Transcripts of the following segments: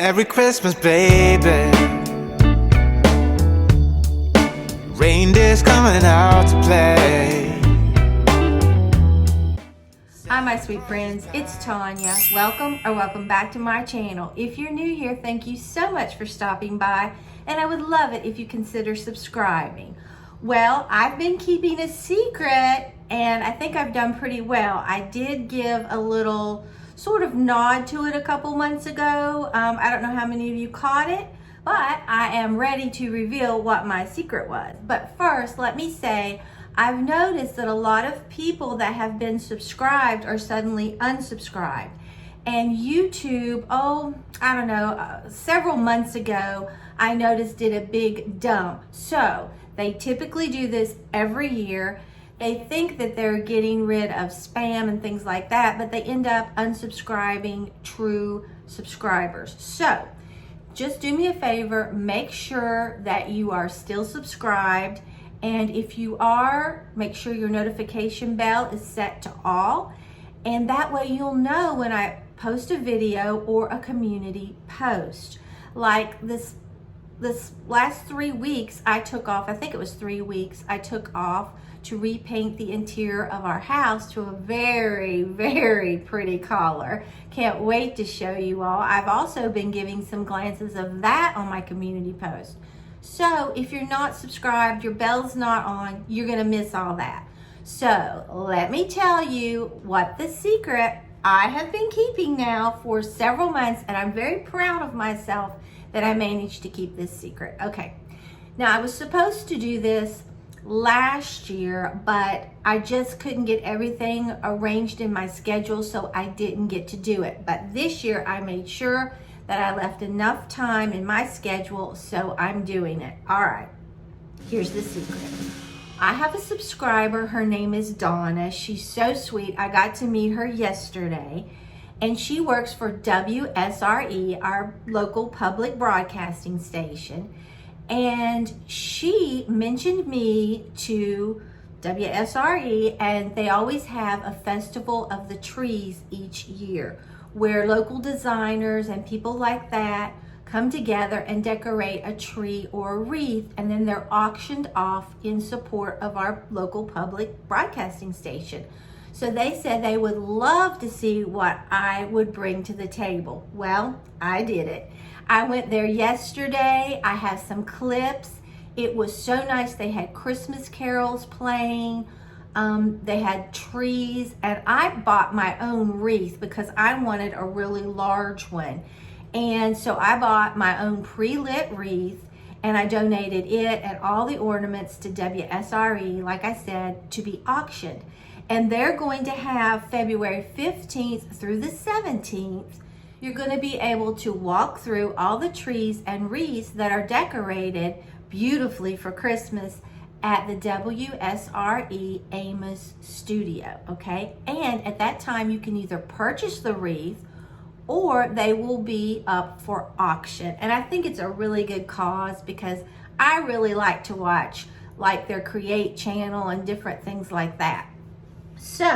Merry Christmas, baby. Reindeer's coming out to play. Hi my sweet friends, it's Tanya. Welcome back to my channel. If you're new here, thank you so much for stopping by, and I would love it if you consider subscribing. Well, I've been keeping a secret and I think I've done pretty well. I did give a little sort of nod to it a couple months ago. I don't know how many of you caught it, but I am ready to reveal what my secret was. But first, let me say, I've noticed that a lot of people that have been subscribed are suddenly unsubscribed. And YouTube, several months ago, I noticed did a big dump. So they typically do this every year. They think that they're getting rid of spam and things like that, but they end up unsubscribing true subscribers. So just do me a favor, make sure that you are still subscribed. And if you are, make sure your notification bell is set to all. And that way you'll know when I post a video or a community post. Like this last 3 weeks, I took off, I think it was 3 weeks, I took off to repaint the interior of our house to a very, very pretty color. Can't wait to show you all. I've also been giving some glances of that on my community post. So if you're not subscribed, your bell's not on, you're gonna miss all that. So let me tell you what the secret I have been keeping now for several months, and I'm very proud of myself that I managed to keep this secret. Okay, now I was supposed to do this last year, but I just couldn't get everything arranged in my schedule, so I didn't get to do it. But this year I made sure that I left enough time in my schedule, so I'm doing it. All right, here's the secret. I have a subscriber, her name is Donna. She's so sweet. I got to meet her yesterday, and she works for WSRE, our local public broadcasting station. And she mentioned me to WSRE, and they always have a festival of the trees each year where local designers and people like that come together and decorate a tree or a wreath, and then they're auctioned off in support of our local public broadcasting station. So they said they would love to see what I would bring to the table. Well, I did it. I went there yesterday. I have some clips. It was so nice. They had Christmas carols playing. They had trees, and I bought my own wreath because I wanted a really large one. And so I bought my own pre-lit wreath, and I donated it and all the ornaments to WSRE, like I said, to be auctioned. And they're going to have February 15th through the 17th. You're going to be able to walk through all the trees and wreaths that are decorated beautifully for Christmas at the WSRE Amos studio, okay? And at that time, you can either purchase the wreath or they will be up for auction. And I think it's a really good cause because I really like to watch like their Create channel and different things like that. So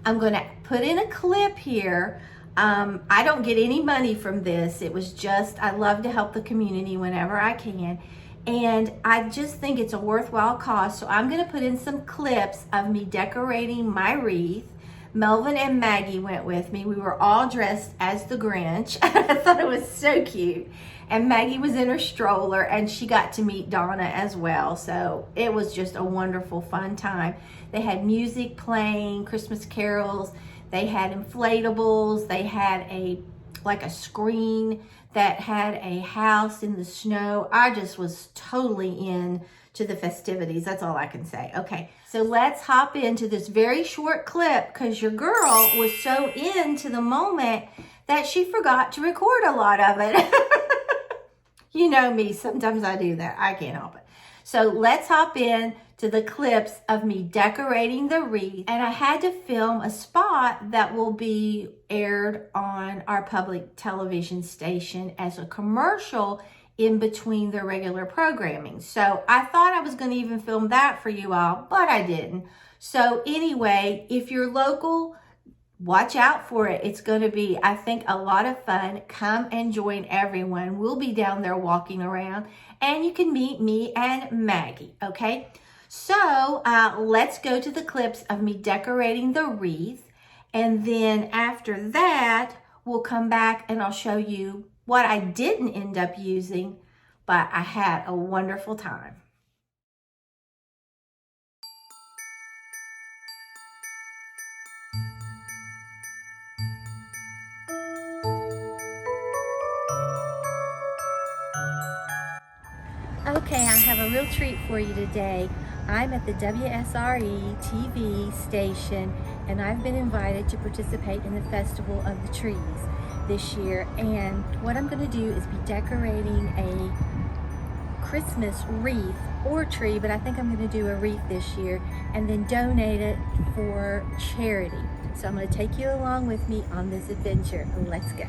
I'm gonna put in a clip here. I don't get any money from this. It was just, I love to help the community whenever I can. And I just think it's a worthwhile cause. So I'm gonna put in some clips of me decorating my wreath. Melvin and Maggie went with me. We were all dressed as the Grinch. I thought it was so cute. And Maggie was in her stroller, and she got to meet Donna as well. So it was just a wonderful, fun time. They had music playing, Christmas carols. They had inflatables. They had a screen that had a house in the snow. I just was totally in to the festivities. That's all I can say. Okay, so let's hop into this very short clip because your girl was so into the moment that she forgot to record a lot of it. You know me, sometimes I do that. I can't help it. So let's hop in to the clips of me decorating the wreath. And I had to film a spot that will be aired on our public television station as a commercial in between the regular programming. So I thought I was going to even film that for you all, but I didn't. So anyway, if you're local, watch out for it. It's going to be, I think, a lot of fun. Come and join everyone. We'll be down there walking around, and you can meet me and Maggie, okay? So let's go to the clips of me decorating the wreath, and then after that, we'll come back and I'll show you what I didn't end up using, but I had a wonderful time. Okay, I have a real treat for you today. I'm at the WSRE TV station, and I've been invited to participate in the Festival of the Trees this year. And what I'm going to do is be decorating a Christmas wreath or tree, but I think I'm going to do a wreath this year and then donate it for charity. So I'm going to take you along with me on this adventure. Let's go.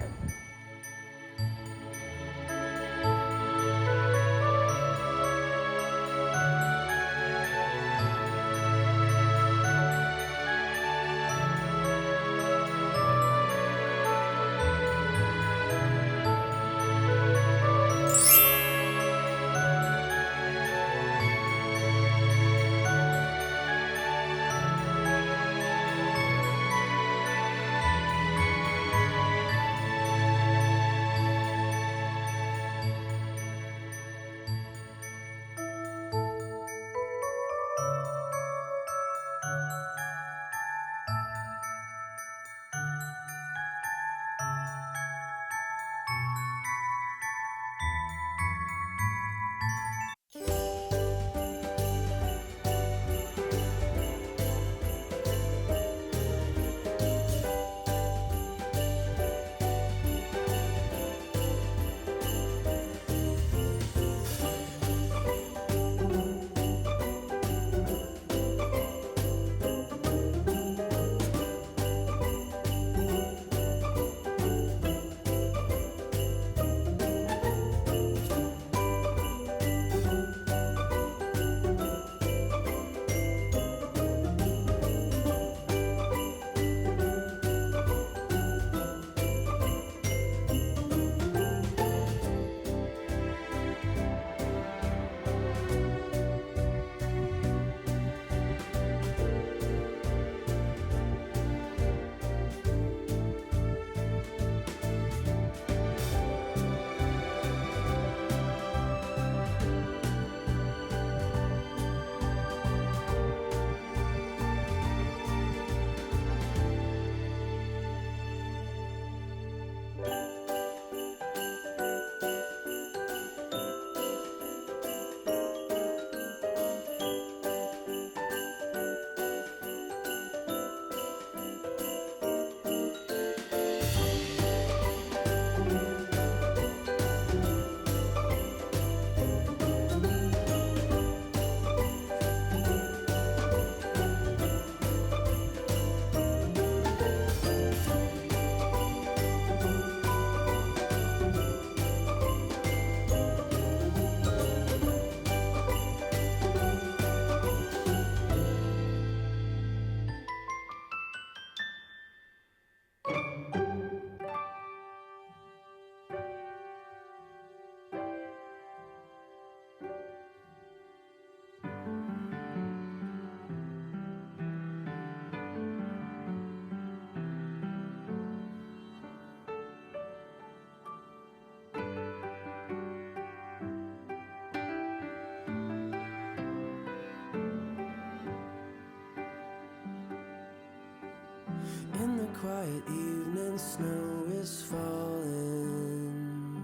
In the quiet evening, snow is falling,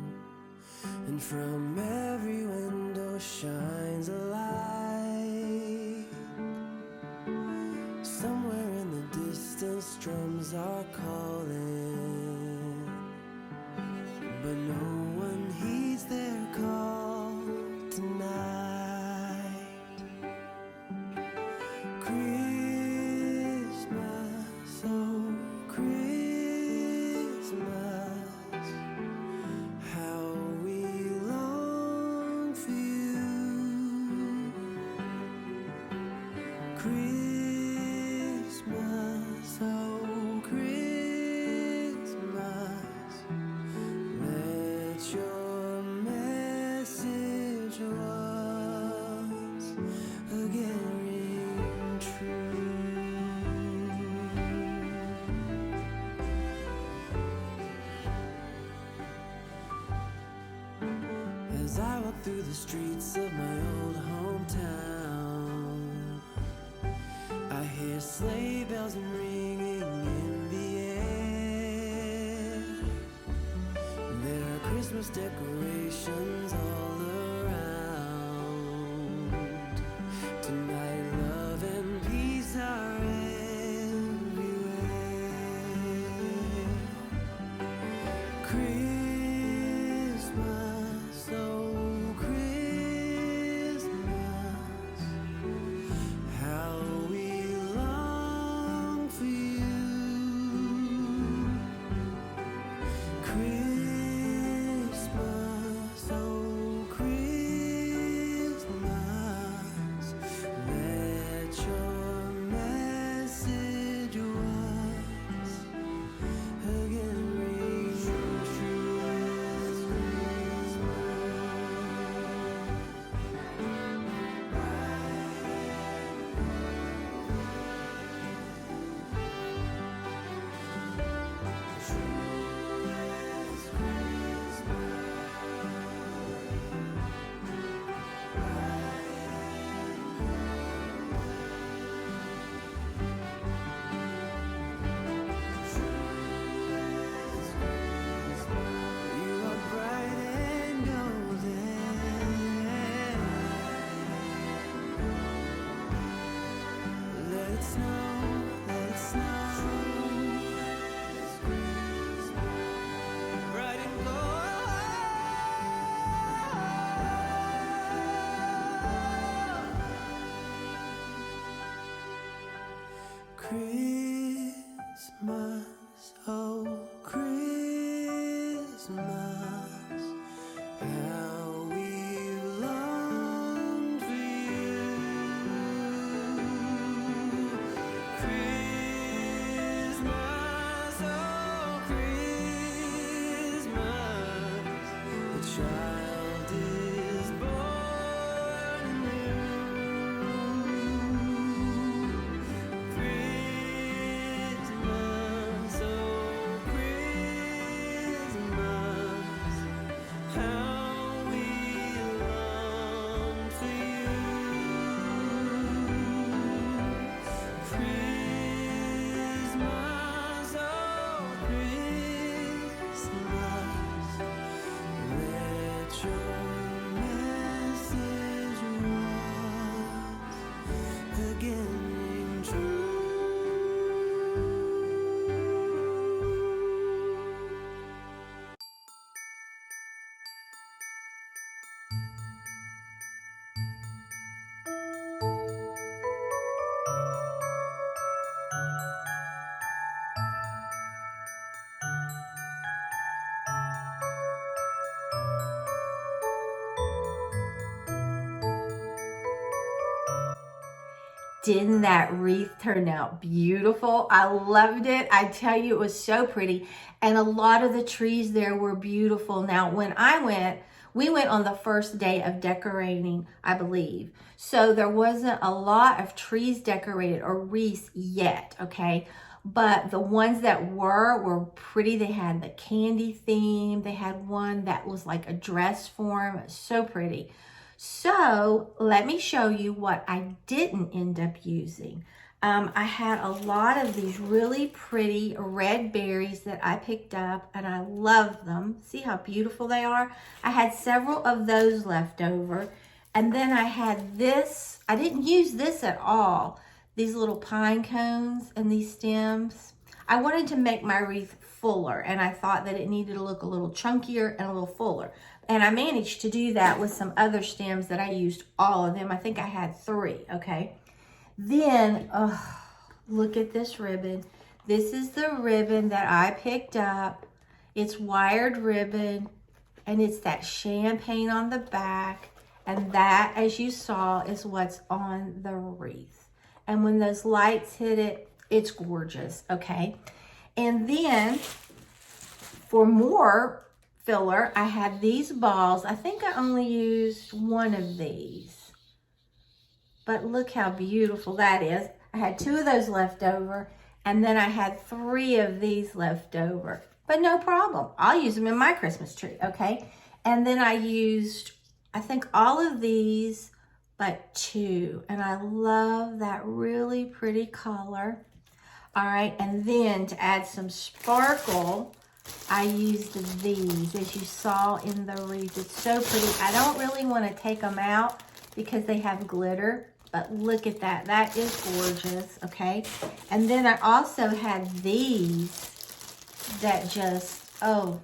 and from every window shines a light. Somewhere in the distance, drums are calling, but no one heeds their call tonight. Christmas, oh Christmas. the streets of my old hometown. I hear sleigh bells ringing in the air. There are Christmas decorations all around. Tonight love and peace are everywhere. Christmas, oh Christmas, how we long for you. Christmas, oh Christmas, let your message once again ring true. You are bright and golden. Let it snow, let it snow. Bright and gold. Christmas, oh Christmas, how we long for you. Christmas, oh Christmas, the child is born anew. Christmas, oh Christmas, how we long for you. Christmas, oh Christmas, let your message once again ring true. Didn't that wreath turn out beautiful? I loved it. I tell you, it was so pretty. And a lot of the trees there were beautiful. Now, when we went on the first day of decorating, I believe. So there wasn't a lot of trees decorated or wreaths yet, okay? But the ones that were pretty. They had the candy theme. They had one that was like a dress form. So pretty. So let me show you what I didn't end up using. I had a lot of these really pretty red berries that I picked up, and I love them. See how beautiful they are? I had several of those left over. And then I had this. I didn't use this at all. These little pine cones and these stems. I wanted to make my wreath fuller, and I thought that it needed to look a little chunkier and a little fuller. And I managed to do that with some other stems that I used all of them. I think I had 3, okay? Then, look at this ribbon. This is the ribbon that I picked up. It's wired ribbon, and it's that champagne on the back. And that, as you saw, is what's on the wreath. And when those lights hit it, it's gorgeous, okay? And then, for more filler, I had these balls. I think I only used one of these, but look how beautiful that is. I had 2 of those left over, and then I had 3 of these left over, but no problem. I'll use them in my Christmas tree, okay? And then I used I think all of these but 2, and I love that really pretty color. All right, and then to add some sparkle, I used these, as you saw in the wreath. It's so pretty. I don't really want to take them out because they have glitter, but look at that. That is gorgeous, okay? And then I also had these that just, oh,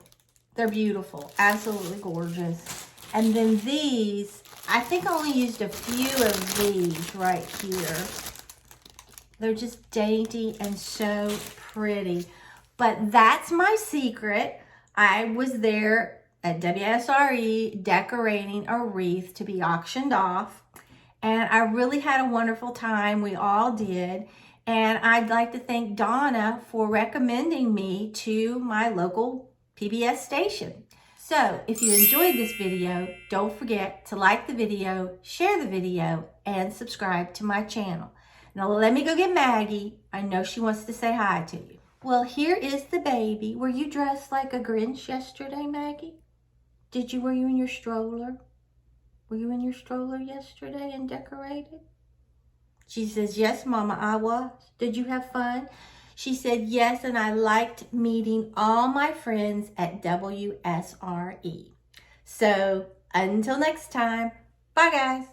they're beautiful. Absolutely gorgeous. And then these, I think I only used a few of these right here. They're just dainty and so pretty. But that's my secret. I was there at WSRE decorating a wreath to be auctioned off. And I really had a wonderful time. We all did. And I'd like to thank Donna for recommending me to my local PBS station. So if you enjoyed this video, don't forget to like the video, share the video, and subscribe to my channel. Now let me go get Maggie. I know she wants to say hi to you. Well, here is the baby. Were you dressed like a Grinch yesterday, Maggie? Were you in your stroller? Were you in your stroller yesterday and decorated? She says, yes, Mama, I was. Did you have fun? She said, yes, and I liked meeting all my friends at WSRE. So until next time, bye guys.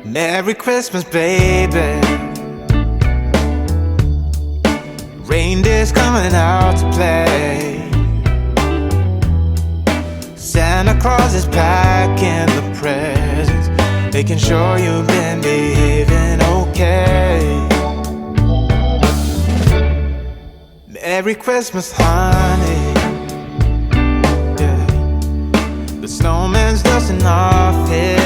Merry Christmas, baby. Reindeer's coming out to play. Santa Claus is packing the presents, making sure you've been behaving okay. Merry Christmas, honey. Yeah. The snowman's dusting off his